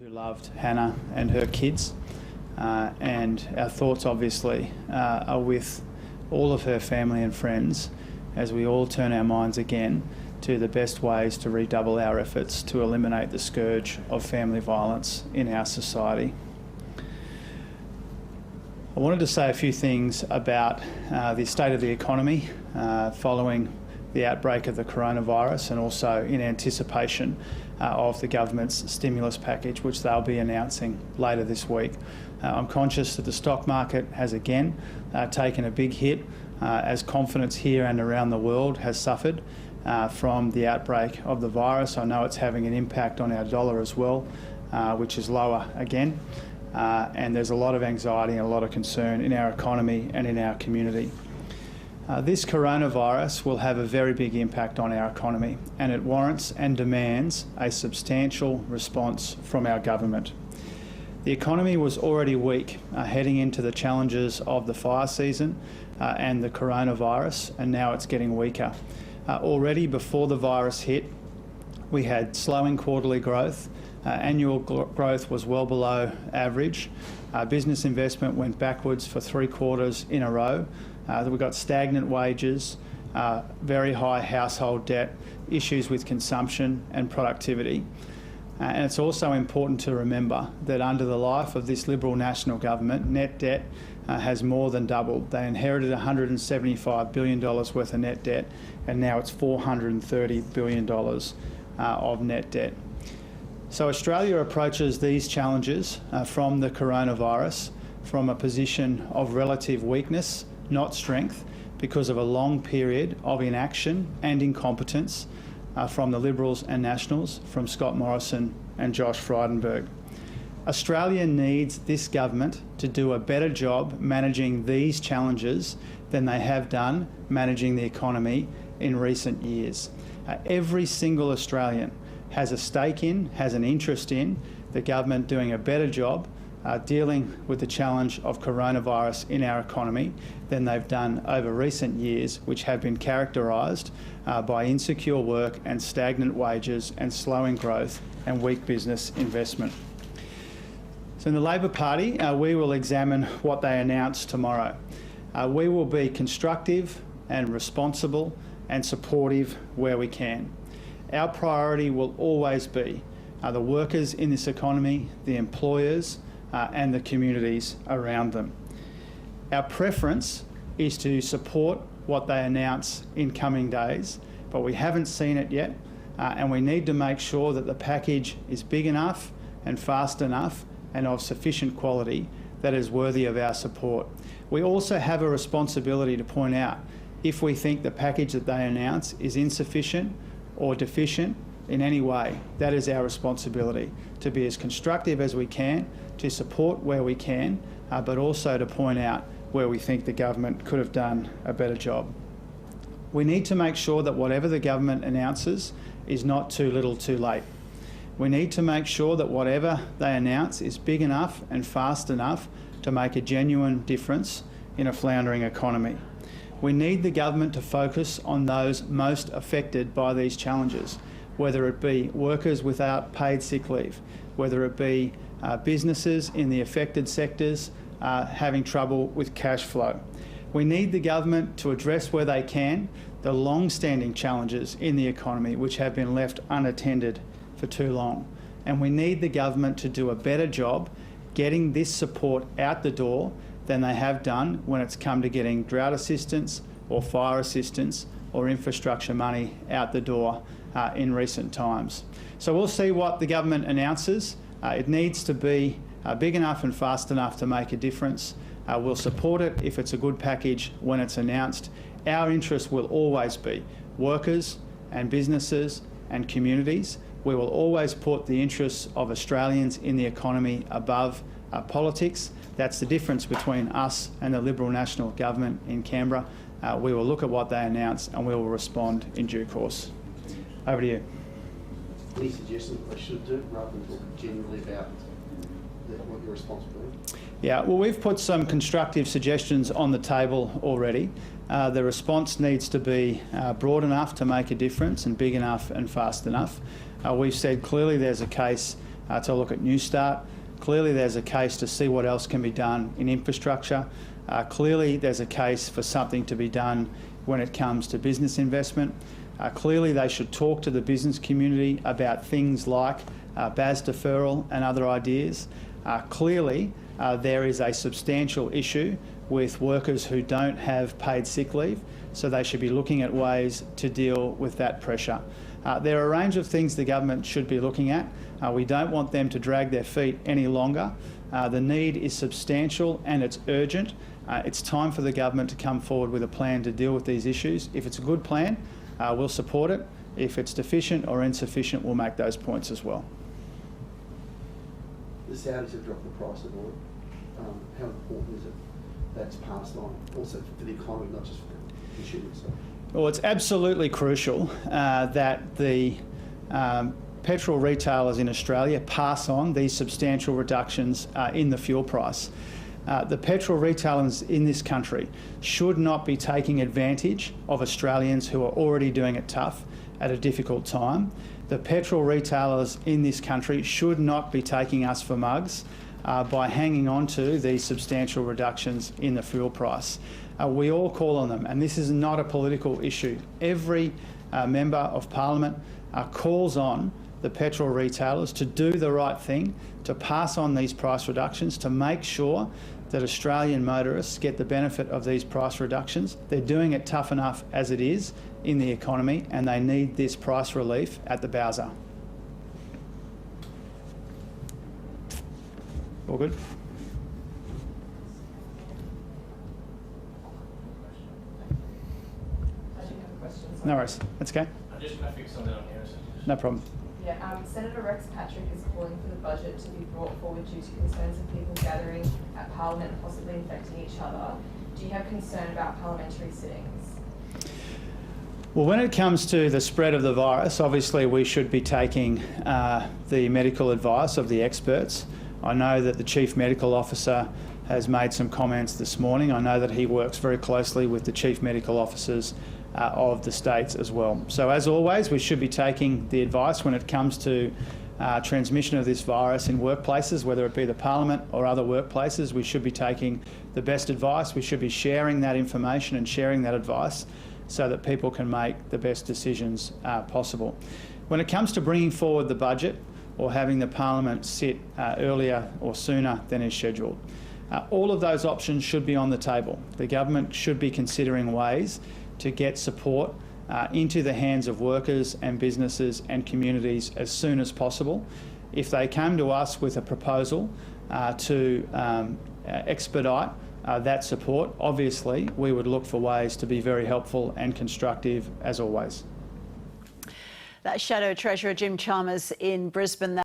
who loved Hannah and her kids, and our thoughts obviously are with all of her family and friends as we all turn our minds again to the best ways to redouble our efforts to eliminate the scourge of family violence in our society. I wanted to say a few things about the state of the economy following the outbreak of the coronavirus, and also in anticipation of the government's stimulus package, which they'll be announcing later this week. I'm conscious that the stock market has again taken a big hit as confidence here and around the world has suffered from the outbreak of the virus. I know it's having an impact on our dollar as well, which is lower again. And there's a lot of anxiety and a lot of concern in our economy and in our community. This coronavirus will have a very big impact on our economy, and it warrants and demands a substantial response from our government. The economy was already weak heading into the challenges of the fire season and the coronavirus, and now it's getting weaker. Already before the virus hit, we had slowing quarterly growth. Annual growth was well below average. Business investment went backwards for 3 quarters in a row. We got stagnant wages, very high household debt, issues with consumption and productivity. And it's also important to remember that under the life of this Liberal National Government, net debt has more than doubled. They inherited $175 billion worth of net debt, and now it's $430 billion of net debt. So Australia approaches these challenges from the coronavirus from a position of relative weakness, not strength, because of a long period of inaction and incompetence from the Liberals and Nationals, from Scott Morrison and Josh Frydenberg. Australia needs this government to do a better job managing these challenges than they have done managing the economy in recent years. Every single Australian has a stake in, has an interest in the government doing a better job dealing with the challenge of coronavirus in our economy than they've done over recent years, which have been characterised by insecure work and stagnant wages and slowing growth and weak business investment. So in the Labor Party, we will examine what they announce tomorrow. We will be constructive and responsible and supportive where we can. Our priority will always be the workers in this economy, the employers, and the communities around them. Our preference is to support what they announce in coming days, but we haven't seen it yet, and we need to make sure that the package is big enough and fast enough and of sufficient quality that is worthy of our support. We also have a responsibility to point out if we think the package that they announce is insufficient or deficient in any way. That is our responsibility, to be as constructive as we can, to support where we can, but also to point out where we think the government could have done a better job. We need to make sure that whatever the government announces is not too little too late. We need to make sure that whatever they announce is big enough and fast enough to make a genuine difference in a floundering economy. We need the government to focus on those most affected by these challenges, whether it be workers without paid sick leave, whether it be businesses in the affected sectors having trouble with cash flow. We need the government to address where they can the long-standing challenges in the economy which have been left unattended for too long. And we need the government to do a better job getting this support out the door than they have done when it's come to getting drought assistance or fire assistance or infrastructure money out the door in recent times. So we'll see what the government announces. It needs to be big enough and fast enough to make a difference. We'll support it if it's a good package when it's announced. Our interest will always be workers and businesses and communities. We will always put the interests of Australians in the economy above politics. That's the difference between us and the Liberal National Government in Canberra. We will look at what they announce and we will respond in due course. Over to you. Any suggestions what they should do rather than talk generally about what your responsibility? Yeah, well, we've put some constructive suggestions on the table already. The response needs to be broad enough to make a difference and big enough and fast enough. We've said clearly there's a case to look at New Start. Clearly there's a case to see what else can be done in infrastructure. Clearly there's a case for something to be done when it comes to business investment. Clearly they should talk to the business community about things like BAS deferral and other ideas. Clearly there is a substantial issue with workers who don't have paid sick leave, so they should be looking at ways to deal with that pressure. There are a range of things the government should be looking at. We don't want them to drag their feet any longer. The need is substantial and it's urgent. It's time for the government to come forward with a plan to deal with these issues. If it's a good plan, we'll support it. If it's deficient or insufficient, we'll make those points as well. The Saudis have dropped the price of oil. How important is it that's passed on, also for the economy, not just for the consumers? Well, it's absolutely crucial that the petrol retailers in Australia pass on these substantial reductions in the fuel price. The petrol retailers in this country should not be taking advantage of Australians who are already doing it tough at a difficult time. The petrol retailers in this country should not be taking us for mugs by hanging on to these substantial reductions in the fuel price. We all call on them, and this is not a political issue. Every member of Parliament calls on the petrol retailers to do the right thing, to pass on these price reductions, to make sure that Australian motorists get the benefit of these price reductions. They're doing it tough enough as it is in the economy, and they need this price relief at the bowser. All good? No worries. That's okay. I'm just going to fix something on here. No problem. Yeah, Senator Rex Patrick is calling for the budget to be brought forward due to concerns of people gathering at Parliament and possibly infecting each other. Do you have concern about parliamentary sittings? Well, when it comes to the spread of the virus, obviously we should be taking the medical advice of the experts. I know that the Chief Medical Officer has made some comments this morning. I know that he works very closely with the Chief Medical Officers of the states as well. So as always, we should be taking the advice when it comes to transmission of this virus in workplaces, whether it be the Parliament or other workplaces. We should be taking the best advice. We should be sharing that information and sharing that advice so that people can make the best decisions possible. When it comes to bringing forward the budget or having the Parliament sit earlier or sooner than is scheduled, all of those options should be on the table. The government should be considering ways to get support into the hands of workers and businesses and communities as soon as possible. If they came to us with a proposal to expedite that support, obviously we would look for ways to be very helpful and constructive as always. That Shadow Treasurer Jim Chalmers in Brisbane.